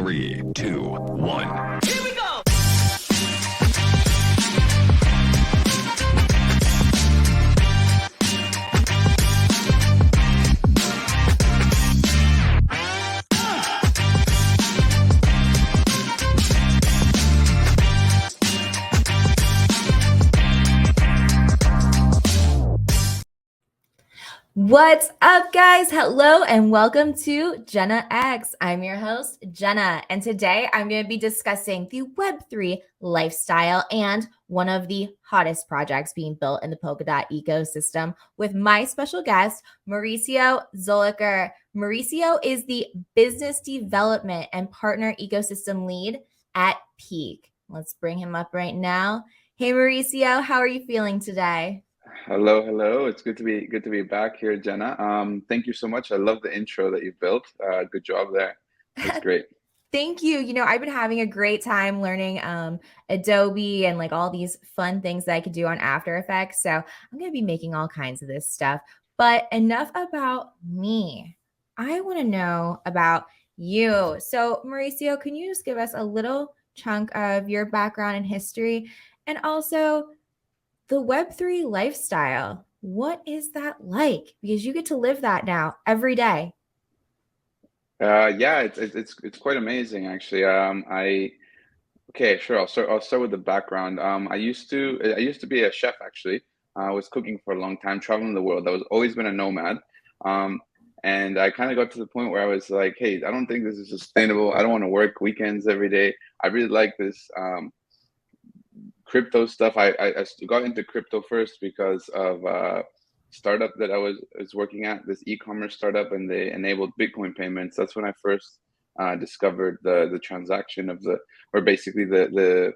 3, 2, 1. Here we go! What's up, guys? Hello and welcome to Jenna X. I'm your host, Jenna, and today I'm going to be discussing the Web3 lifestyle and one of the hottest projects being built in the Polkadot ecosystem with my special guest, Mauricio Zolliker. Mauricio is the business development and partner ecosystem lead at PEAQ. Let's bring him up right now. Hey, Mauricio, how are you feeling today? Hello. It's good to be back here, Jenna. Thank you so much. I love the intro that you built. Good job there. That's great. Thank you. You know, I've been having a great time learning Adobe and like all these fun things that I could do on After Effects. So I'm going to be making all kinds of this stuff. But enough about me. I want to know about you. So Mauricio, can you just give us a little chunk of your background and history, and also the Web3 lifestyle? What is that like? Because you get to live that now every day. Yeah, it's quite amazing actually. Okay, sure. I'll start with the background. I used to be a chef actually. I was cooking for a long time, traveling the world. I was always been a nomad. And I kind of got to the point where I was like, hey, I don't think this is sustainable. I don't want to work weekends every day. I really like this crypto stuff. I got into crypto first because of a startup that I was working at, this e-commerce startup, and they enabled Bitcoin payments. That's when I first discovered the transaction of basically the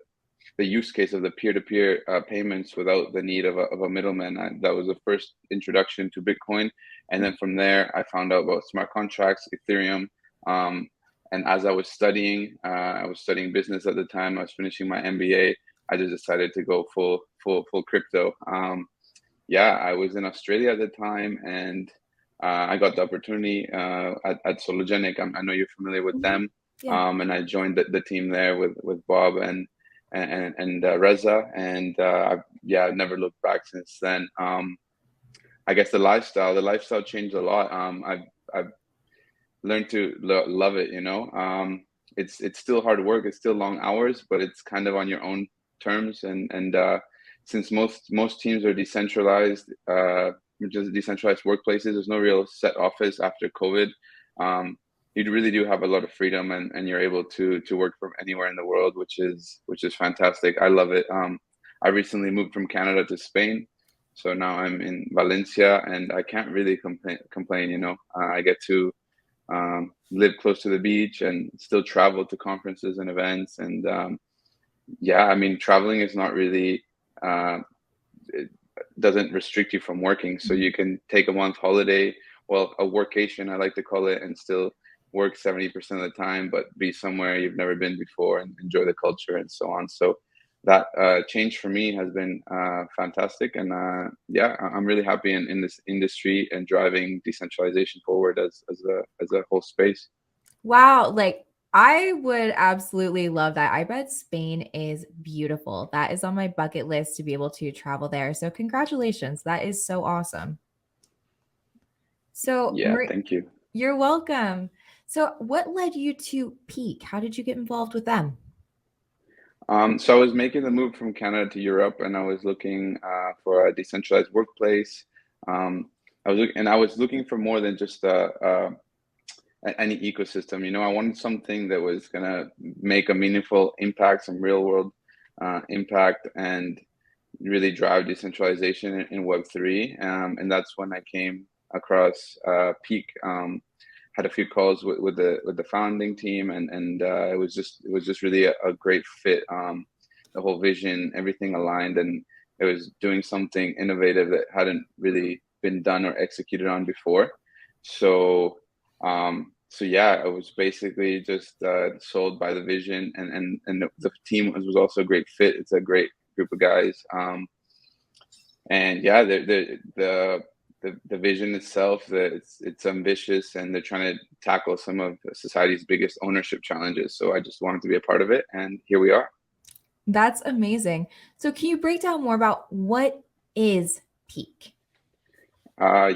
use case of the peer-to-peer payments without the need of a middleman. That was the first introduction to Bitcoin. And then from there, I found out about smart contracts, Ethereum. And as I was studying business at the time. I was finishing my MBA. I just decided to go full crypto. Yeah, I was in Australia at the time, and I got the opportunity at Sologenic. I know you're familiar with them. Yeah. And I joined the team there with Bob and Reza, and I've never looked back since then. I guess the lifestyle changed a lot. I've learned to love it. You know, it's still hard work. It's still long hours, but it's kind of on your own terms. And since most teams are decentralized, just decentralized workplaces, there's no real set office after COVID. You really do have a lot of freedom, and you're able to work from anywhere in the world, which is fantastic. I love it. I recently moved from Canada to Spain, so now I'm in Valencia, and I can't really complain. You know, I get to live close to the beach and still travel to conferences and events. And yeah, I mean, traveling is not really it doesn't restrict you from working, so you can take a month holiday, well, a workation I like to call it, and still work 70% of the time, but be somewhere you've never been before and enjoy the culture and so on. So that change for me has been fantastic. And yeah, I'm really happy in this industry and driving decentralization forward as a whole space. Wow. Like, I would absolutely love that. I bet Spain is beautiful. That is on my bucket list to be able to travel there. So congratulations. That is so awesome. So Yeah, thank you. You're welcome. So what led you to PEAQ? How did you get involved with them? So I was making the move from Canada to Europe, and I was looking for a decentralized workplace. I was looking for more than just any ecosystem. You know, I wanted something that was gonna make a meaningful impact, some real world impact, and really drive decentralization in Web3. And that's when I came across PEAQ. Had a few calls with the founding team, and it was just really a great fit. The whole vision, everything aligned, and it was doing something innovative that hadn't really been done or executed on before. So yeah, I was basically just sold by the vision, and the team was also a great fit. It's a great group of guys. And yeah, the the vision itself, that it's ambitious, and they're trying to tackle some of society's biggest ownership challenges. So I just wanted to be a part of it, and here we are. That's amazing. So can you break down more about what is PEAQ?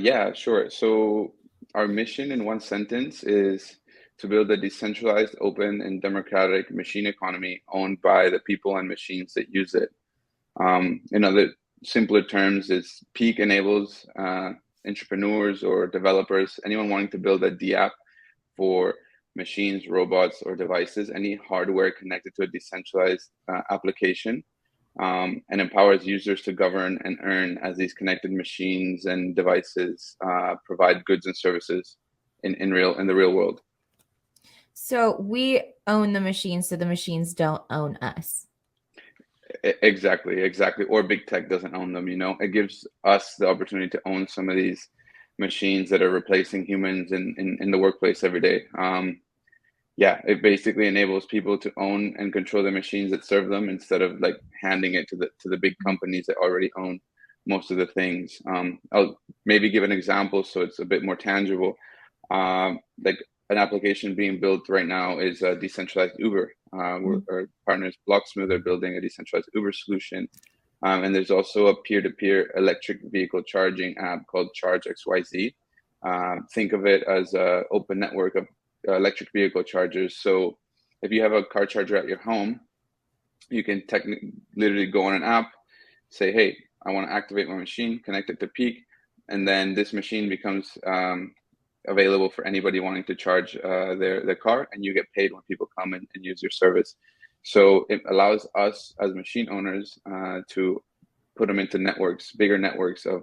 Yeah, sure. So our mission in one sentence is to build a decentralized, open, and democratic machine economy owned by the people and machines that use it. In other simpler terms, is PEAQ enables entrepreneurs or developers, anyone wanting to build a DApp for machines, robots, or devices, any hardware connected to a decentralized application, and empowers users to govern and earn as these connected machines and devices provide goods and services in the real world. So we own the machines, so the machines don't own us. Exactly. Or big tech doesn't own them. It gives us the opportunity to own some of these machines that are replacing humans in the workplace every day. It basically enables people to own and control the machines that serve them, instead of like handing it to the big companies that already own most of the things. I'll maybe give an example so it's a bit more tangible. Like an application being built right now is a decentralized Uber. Our partners Blocksmith are building a decentralized Uber solution. And there's also a peer-to-peer electric vehicle charging app called Charge XYZ. Think of it as an open network of electric vehicle chargers. So if you have a car charger at your home, you can literally go on an app, say, hey, I want to activate my machine, connect it to PEAQ, and then this machine becomes available for anybody wanting to charge their car, and you get paid when people come and use your service. So it allows us as machine owners to put them into networks, bigger networks of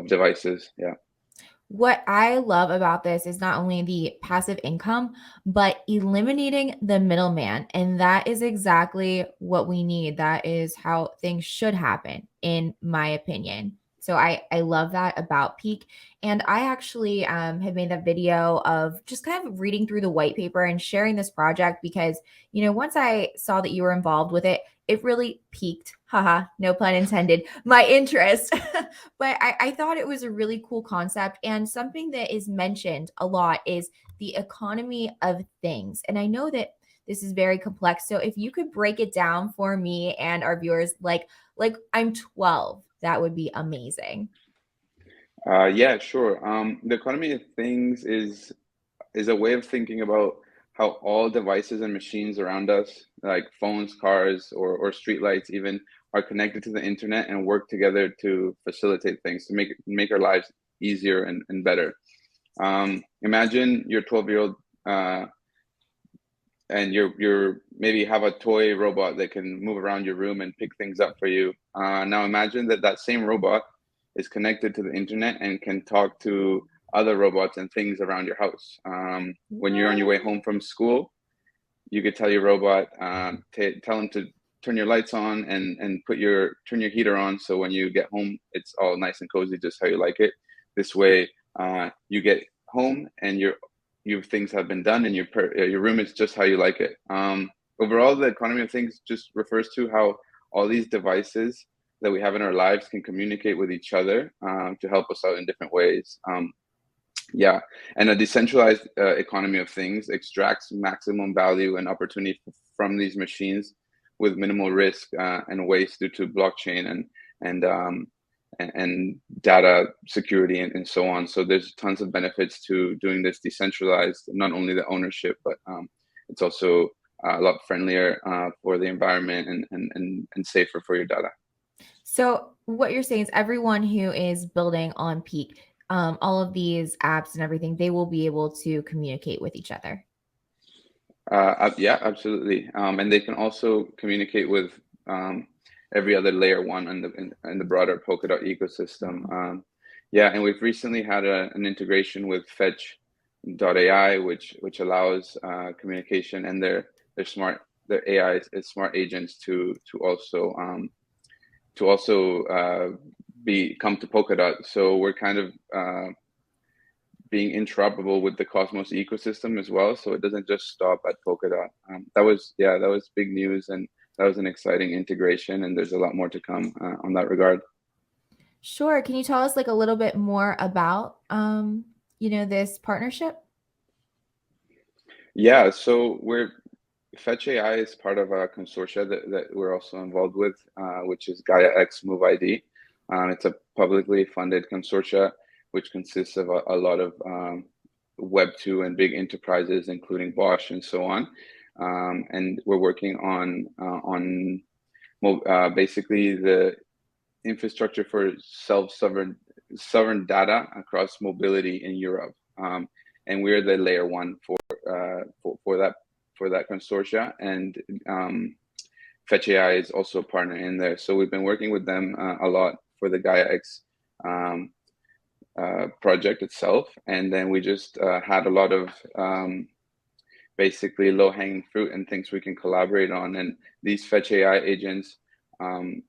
devices. Yeah. What I love about this is not only the passive income, but eliminating the middleman. And that is exactly what we need. That is how things should happen, in my opinion. So I love that about PEAQ. And I actually have made that video of just kind of reading through the white paper and sharing this project because, once I saw that you were involved with it, it really piqued, haha, no pun intended, my interest. But I thought it was a really cool concept. And something that is mentioned a lot is the economy of things. And I know that this is very complex. So if you could break it down for me and our viewers, like I'm 12, that would be amazing. Yeah, sure. The economy of things is a way of thinking about how all devices and machines around us, like phones, cars, or streetlights even, are connected to the internet and work together to facilitate things, to make our lives easier and better. Imagine you're 12-year-old and you're maybe have a toy robot that can move around your room and pick things up for you. Now imagine that same robot is connected to the internet and can talk to other robots and things around your house. When you're on your way home from school, you could tell your robot, tell him to turn your lights on and turn your heater on, so when you get home, it's all nice and cozy, just how you like it. This way, you get home and your things have been done, and your room is just how you like it. Overall, the economy of things just refers to how all these devices that we have in our lives can communicate with each other to help us out in different ways. And a decentralized economy of things extracts maximum value and opportunity from these machines with minimal risk and waste due to blockchain and data security and so on. So there's tons of benefits to doing this decentralized, not only the ownership, but it's also a lot friendlier for the environment and safer for your data. So what you're saying is everyone who is building on PEAQ, all of these apps and everything, they will be able to communicate with each other. Yeah, absolutely. And they can also communicate with every other layer one in the broader Polkadot ecosystem. And we've recently had an integration with Fetch.ai, which allows communication and their AI smart agents to also come to Polkadot. So we're kind of being interoperable with the Cosmos ecosystem as well. So it doesn't just stop at Polkadot. That was big news, and that was an exciting integration, and there's a lot more to come on that regard. Sure. Can you tell us like a little bit more about, this partnership? Yeah, so Fetch AI is part of a consortia that we're also involved with, which is Gaia X Move ID. It's a publicly funded consortia, which consists of a lot of Web2 and big enterprises, including Bosch and so on. And we're working on basically the infrastructure for sovereign data across mobility in Europe. And we're the layer one for that consortia, and Fetch AI is also a partner in there. So we've been working with them a lot for the Gaia X project itself, and then we just had a lot of basically low-hanging fruit and things we can collaborate on. And these Fetch AI agents could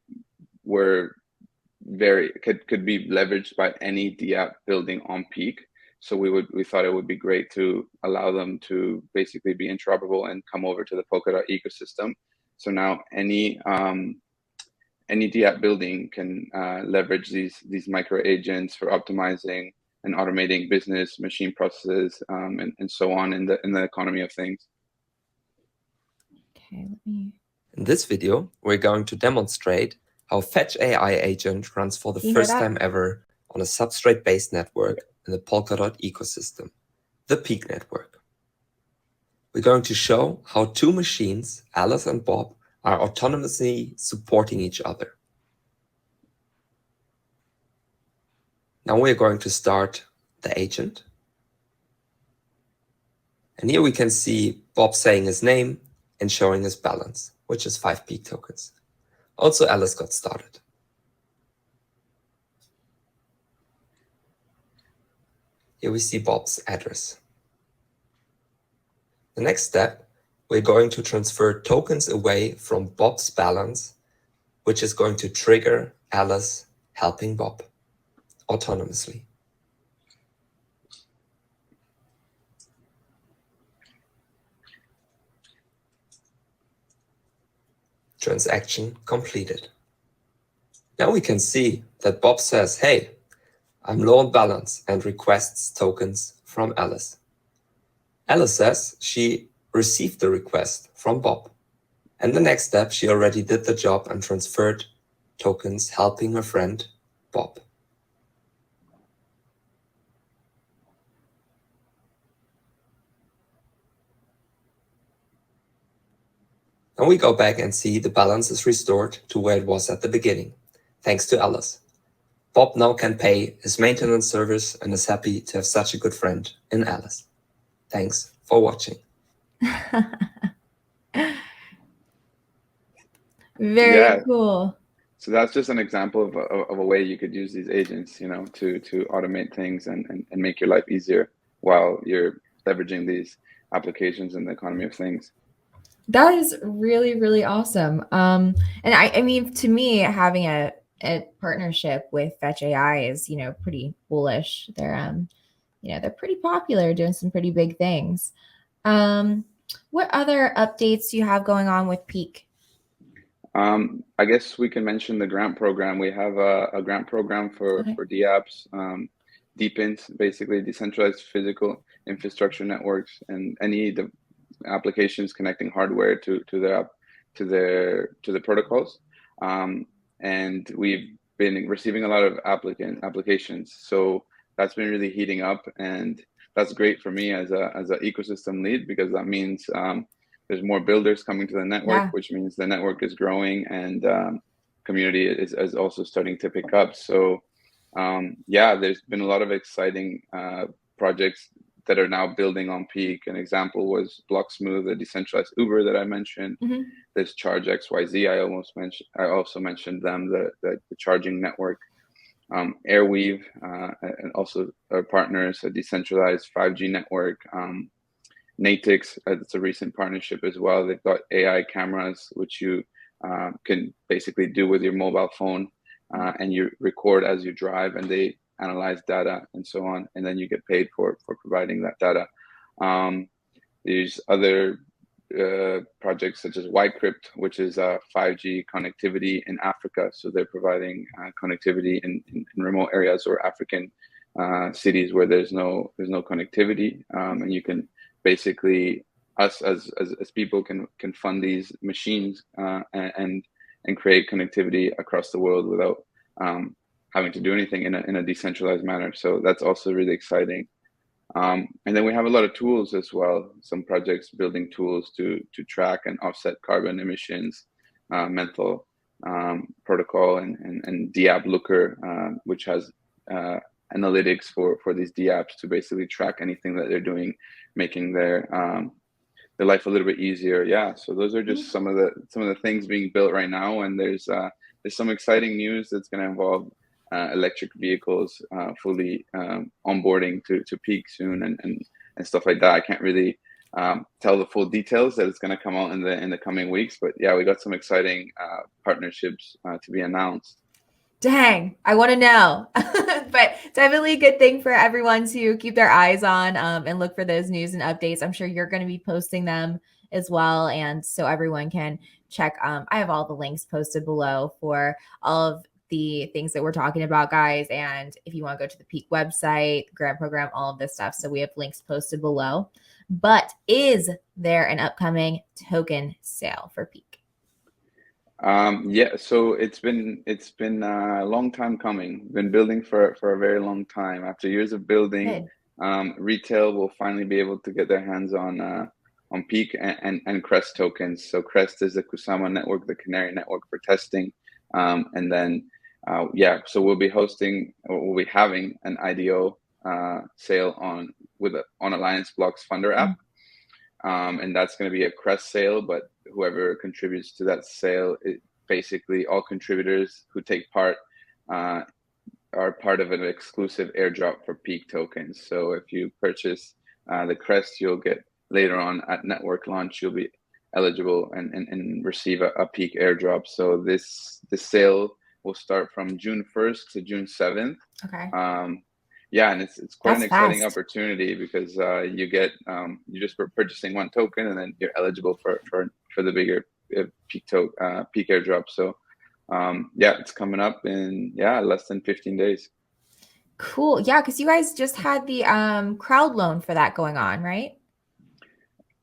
be leveraged by any DApp building on PEAQ. So we thought it would be great to allow them to basically be interoperable and come over to the Polkadot ecosystem. So now any DApp building can leverage these micro agents for optimizing and automating business machine processes and so on in the economy of things. Okay, let me. In this video, we're going to demonstrate how Fetch AI agent runs for the You hear first that? time ever on a substrate-based network in the Polkadot ecosystem, the PEAQ network. We're going to show how two machines, Alice and Bob, are autonomously supporting each other. Now we're going to start the agent. And here we can see Bob saying his name and showing his balance, which is 5 PEAQ tokens. Also, Alice got started. Here we see Bob's address. The next step, we're going to transfer tokens away from Bob's balance, which is going to trigger Alice helping Bob autonomously. Transaction completed. Now we can see that Bob says, hey, I'm low on balance, and requests tokens from Alice. Alice says she received the request from Bob. And the next step, she already did the job and transferred tokens helping her friend, Bob. And we go back and see the balance is restored to where it was at the beginning, thanks to Alice. Bob now can pay his maintenance service and is happy to have such a good friend in Alice. Thanks for watching. Very cool. So that's just an example of a way you could use these agents, to automate things and make your life easier while you're leveraging these applications in the economy of things. That is really, really awesome. And I mean, to me, having a partnership with Fetch AI is, pretty bullish. They're, they're pretty popular, doing some pretty big things. What other updates do you have going on with PEAQ? I guess we can mention the grant program. We have a grant program for DApps, deepens basically decentralized physical infrastructure networks and any applications connecting hardware to the protocols. And we've been receiving a lot of applications. So that's been really heating up, and that's great for me as a ecosystem lead, because that means there's more builders coming to the network, which means the network is growing, and community is also starting to pick up. So there's been a lot of exciting projects that are now building on PEAQ. An example was Blocksmooth, the decentralized Uber that I mentioned. There's Charge XYZ. I also mentioned them, the charging network. Airweave, and also our partners, a decentralized 5G network. Natix, it's a recent partnership as well. They've got AI cameras, which you can basically do with your mobile phone, and you record as you drive, and they analyze data and so on, and then you get paid for providing that data. There's other projects such as Ycrypt, which is 5G connectivity in Africa. So they're providing connectivity in remote areas or African cities where there's no connectivity, and you can basically, us as people can fund these machines and create connectivity across the world without having to do anything in a decentralized manner. So that's also really exciting. And then we have a lot of tools as well. Some projects building tools to track and offset carbon emissions, mental protocol, and DApp Looker, which has analytics for these DApps to basically track anything that they're doing, making their life a little bit easier. Yeah, so those are just some of the things being built right now, and there's some exciting news that's going to involve electric vehicles fully onboarding to PEAQ soon, and stuff like that. I can't really tell the full details that it's going to come out in the coming weeks, but yeah, we got some exciting partnerships to be announced. Dang, I want to know. But definitely a good thing for everyone to keep their eyes on and look for those news and updates. I'm sure you're going to be posting them as well, and so everyone can check. I have all the links posted below for all of the things that we're talking about, guys. And if you want to go to the PEAQ website, grant program, all of this stuff. So we have links posted below. But is there an upcoming token sale for PEAQ? Yeah, so it's been a long time coming. Been building for a very long time. After years of building, retail will finally be able to get their hands on PEAQ and Krest tokens. So Krest is the Kusama network, the Canary network for testing, and then so we'll be having an IDO sale on Alliance Block's Fundr app, and that's going to be a Krest sale, but whoever contributes to that sale, basically all contributors who take part are part of an exclusive airdrop for PEAQ tokens. So if you purchase the Krest, you'll get later on at network launch, you'll be eligible and receive a PEAQ airdrop. So this sale will start from June 1st to June 7th. Okay. Yeah, and it's quite That's an exciting fast. opportunity because you get you just for purchasing one token, and then you're eligible for the bigger PEAQ airdrop. So it's coming up in less than 15 days. Cool. Yeah, because you guys just had the crowd loan for that going on, right?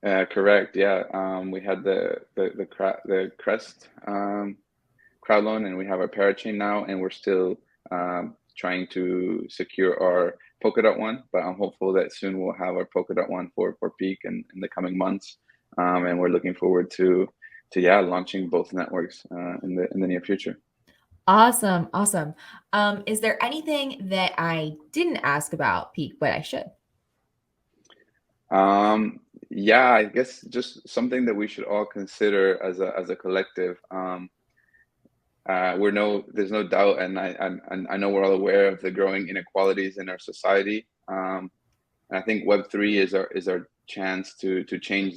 Correct. Yeah. We had the Krest crowd loan, and we have our parachain now, and we're still trying to secure our Polkadot one, but I'm hopeful that soon we'll have our Polkadot one for PEAQ in the coming months, and we're looking forward to launching both networks in the near future. Awesome. Is there anything that I didn't ask about PEAQ, but I should? I guess just something that we should all consider as a collective. There's no doubt, and I know we're all aware of the growing inequalities in our society. And I think Web3 is our chance to change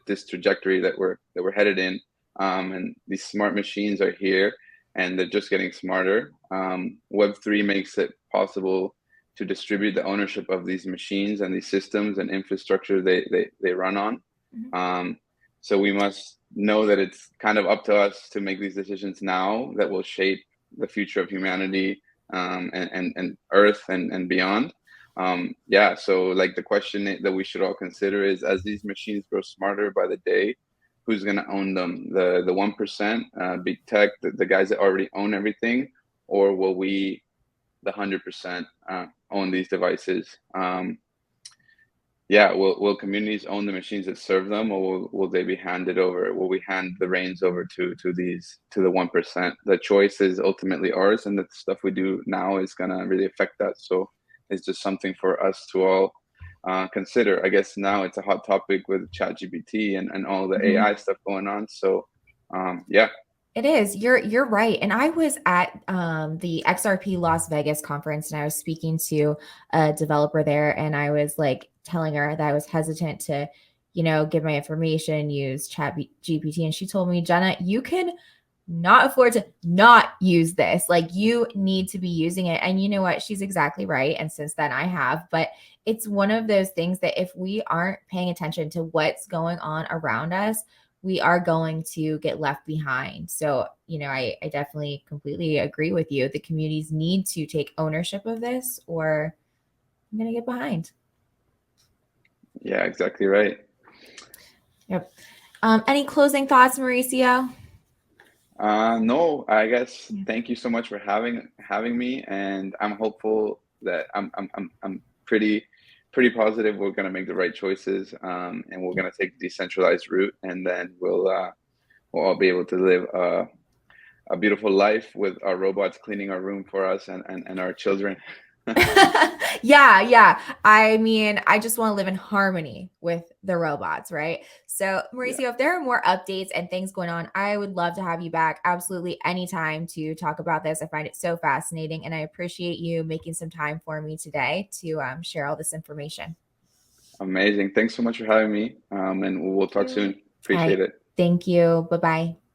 this trajectory that we're headed in. And these smart machines are here, and they're just getting smarter. Web3 makes it possible to distribute the ownership of these machines and these systems and infrastructure they run on. Mm-hmm. So we must know that it's kind of up to us to make these decisions now that will shape the future of humanity and Earth and beyond. So like the question that we should all consider is, as these machines grow smarter by the day, who's going to own them? The 1%, big tech, the guys that already own everything, or will we, the 100%, own these devices? Will communities own the machines that serve them, or will they be handed over? Will we hand the reins over to the 1%? The choice is ultimately ours, and the stuff we do now is gonna really affect that. So it's just something for us to all consider. I guess now it's a hot topic with ChatGPT and all the AI stuff going on. So It is. You're right. And I was at the XRP Las Vegas conference, and I was speaking to a developer there, and I was like telling her that I was hesitant to, give my information, use ChatGPT. And she told me, Jenna, you can not afford to not use this. Like, you need to be using it. And you know what? She's exactly right. And since then I have, but it's one of those things that if we aren't paying attention to what's going on around us, we are going to get left behind. So, I definitely completely agree with you. The communities need to take ownership of this, or I'm going to get behind. Yeah, exactly right. Yep. Any closing thoughts, Mauricio? No, I guess thank you so much for having me, and I'm hopeful that I'm pretty positive we're gonna make the right choices, and we're gonna take the decentralized route, and then we'll all be able to live a beautiful life with our robots cleaning our room for us and our children. Yeah. I mean, I just want to live in harmony with the robots, right? So, Mauricio, if there are more updates and things going on, I would love to have you back absolutely anytime to talk about this. I find it so fascinating, and I appreciate you making some time for me today to share all this information. Amazing. Thanks so much for having me, and we'll talk soon. Appreciate it. Thank you. Bye-bye.